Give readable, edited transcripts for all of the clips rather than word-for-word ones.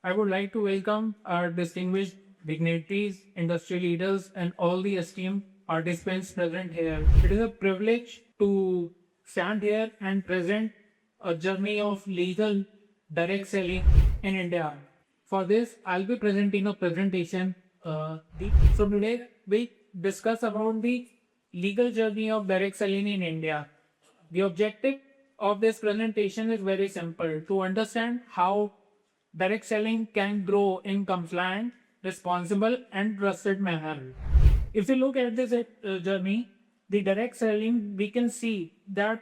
I would like to welcome our distinguished dignitaries, industry leaders, and all the esteemed participants present here. It is a privilege to stand here and present a journey of legal direct selling in India. For this, I'll be presenting a presentation. So today we discuss about the legal journey of direct selling in India. The objective of this presentation is very simple: to understand how direct selling can grow in compliant, responsible, and trusted manner. If you look at this journey, the direct selling, we can see that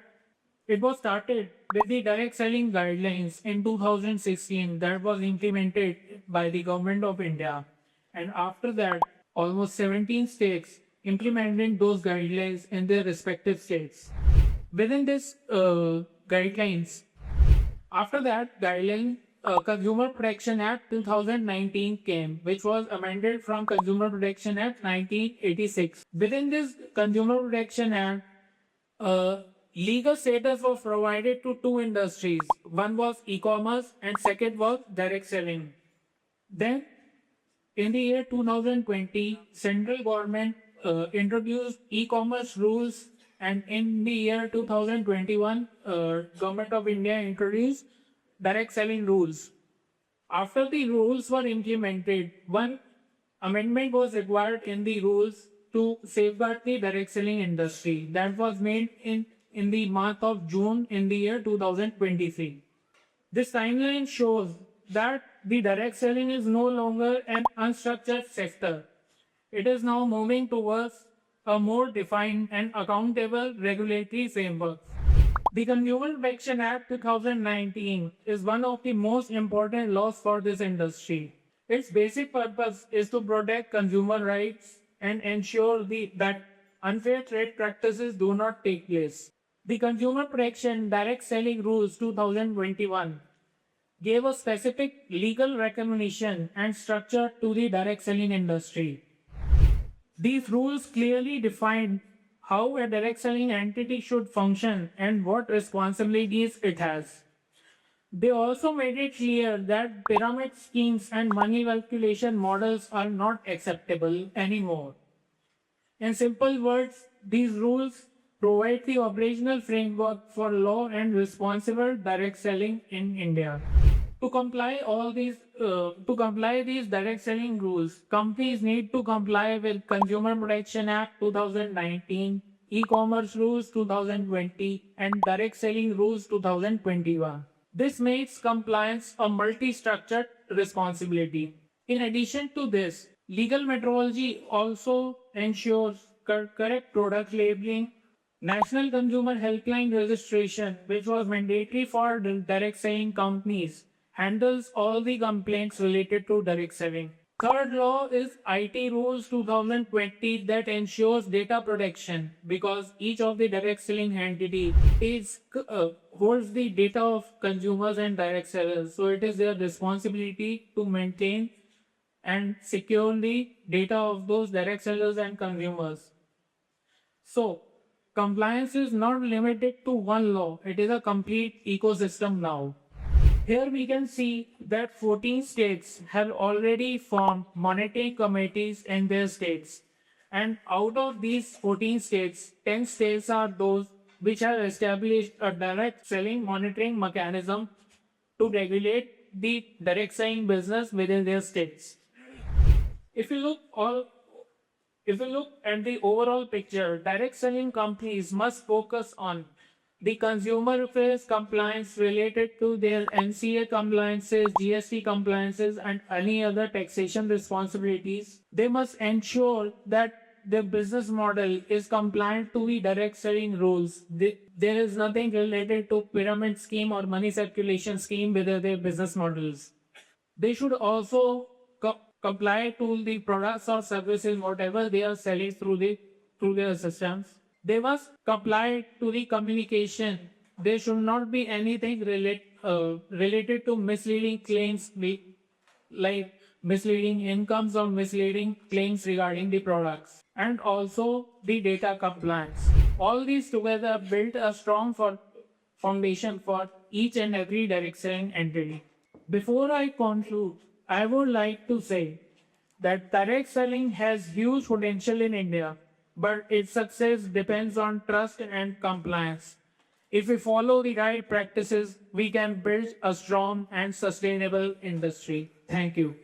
it was started with the direct selling guidelines in 2016 that was implemented by the government of India. And after that, almost 17 states implemented those guidelines in their respective states. Within this guidelines, after that guideline, Consumer Protection Act 2019 came, which was amended from Consumer Protection Act 1986. Within this Consumer Protection Act, legal status was provided to two industries. One was e-commerce and second was direct selling. Then, in the year 2020, central government introduced e-commerce rules, and in the year 2021, government of India introduced direct selling rules. After the rules were implemented, one amendment was required in the rules to safeguard the direct selling industry. That was made in the month of June in the year 2023. This timeline shows that the direct selling is no longer an unstructured sector. It is now moving towards a more defined and accountable regulatory framework. The Consumer Protection Act 2019 is one of the most important laws for this industry. Its basic purpose is to protect consumer rights and ensure that unfair trade practices do not take place. The Consumer Protection Direct Selling Rules 2021 gave a specific legal recognition and structure to the direct selling industry. These rules clearly define how a direct selling entity should function and what responsibilities it has. They also made it clear that pyramid schemes and money calculation models are not acceptable anymore. In simple words, these rules provide the operational framework for law and responsible direct selling in India. To comply these direct selling rules, companies need to comply with Consumer Protection Act 2019, E-commerce rules 2020, and direct selling rules 2021. This makes compliance a multi-structured responsibility. In addition to this, legal methodology also ensures correct product labeling. National Consumer Helpline Registration, which was mandatory for direct selling companies, handles all the complaints related to direct selling. Third law is IT Rules 2020 that ensures data protection because each of the direct selling entity holds the data of consumers and direct sellers. So it is their responsibility to maintain and secure the data of those direct sellers and consumers. So compliance is not limited to one law. It is a complete ecosystem now. Here we can see that 14 states have already formed monitoring committees in their states. And out of these 14 states, 10 states are those which have established a direct selling monitoring mechanism to regulate the direct selling business within their states. If you look at the overall picture, direct selling companies must focus on the consumer affairs compliance related to their NCA compliances, GST compliances, and any other taxation responsibilities. They must ensure that their business model is compliant to the direct selling rules. There is nothing related to pyramid scheme or money circulation scheme with their business models. They should also comply to the products or services whatever they are selling through their systems. They must comply to the communication. There should not be anything related to misleading claims like misleading incomes or misleading claims regarding the products, and also the data compliance. All these together build a strong foundation for each and every direct selling entity. Before I conclude, I would like to say that direct selling has huge potential in India, but its success depends on trust and compliance. If we follow the right practices, we can build a strong and sustainable industry. Thank you.